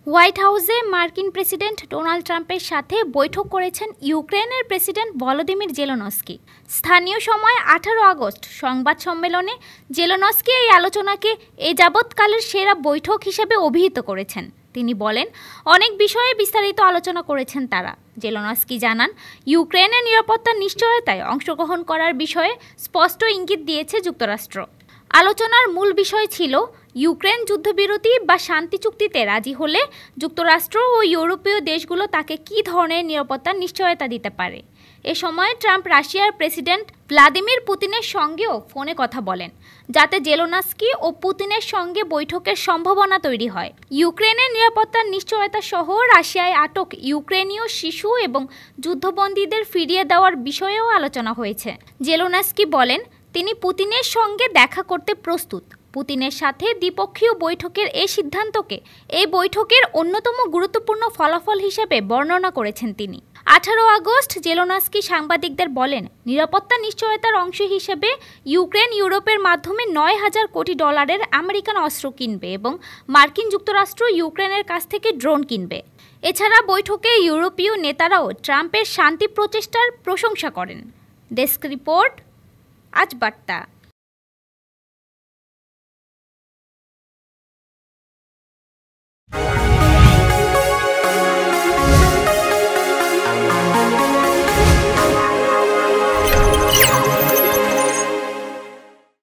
White হাউসে মার্কিন president Donald ট্রাম্পের সাথে বৈঠক করেছেন ইউক্রেনের প্রেসিডেন্ট ভলোদিমির জেলেনস্কি। স্থানীয় সময় 18 আগস্ট সংবাদ সম্মেলনে জেলেনস্কি এই আলোচনাকে এ যাবৎকালের সেরা বৈঠক হিসেবে অভিহিত করেছেন। তিনি বলেন, অনেক বিষয়ে বিস্তারিত আলোচনা করেছেন তারা। জেলেনস্কি জানান, ইউক্রেনের নিরাপত্তার নিশ্চয়তায় অংশগ্রহণ করার বিষয়ে স্পষ্ট ইঙ্গিত দিয়েছে যুক্তরাষ্ট্র। আলোচনার মূল বিষয় ছিল ইউক্রেন যুদ্ধবিরতি বা শান্তি চুক্তিতে রাজি হলে যুক্তরাষ্ট্র ও ইউরোপীয় দেশগুলো তাকে কী ধরনের নিরাপত্তার নিশ্চয়তা দিতে পারে। এ সময় ট্রাম্প রাশিয়ার প্রেসিডেন্ট ভ্লাদিমির পুতিনের সঙ্গেও ফোনে কথা বলেন, যাতে জেলেনস্কি ও পুতিনের সঙ্গে বৈঠকের সম্ভাবনা তৈরি হয়। ইউক্রেনের নিরাপত্তার নিশ্চয়তা সহ রাশিয়ায় আটক ইউক্রেনীয় শিশু এবং যুদ্ধবন্দীদের ফিরিয়ে দেওয়ার বিষয়েও আলোচনা হয়েছে। জেলেনস্কি বলেন, তিনি পুতিনের সঙ্গে দেখা করতে প্রস্তুত। পুতিনের সাথে দ্বিপক্ষীয় বৈঠকের এই সিদ্ধান্তকে এই বৈঠকের অন্যতম গুরুত্বপূর্ণ ফলাফল হিসেবে বর্ণনা করেছেন তিনি। 18 আগস্ট জেলেনস্কি সাংবাদিকদের বলেন, নিরাপত্তা নিশ্চয়তার অংশ হিসেবে ইউক্রেন ইউরোপের মাধ্যমে $9,000 কোটি আমেরিকান অস্ত্র কিনবে এবং মার্কিন যুক্তরাষ্ট্র ইউক্রেনের কাছ থেকে ড্রোন কিনবে। এছাড়া বৈঠকে ইউরোপীয় নেতারাও ট্রাম্পের শান্তি প্রচেষ্টার প্রশংসা করেন। ডেস্ক রিপোর্ট, আজ বার্তা।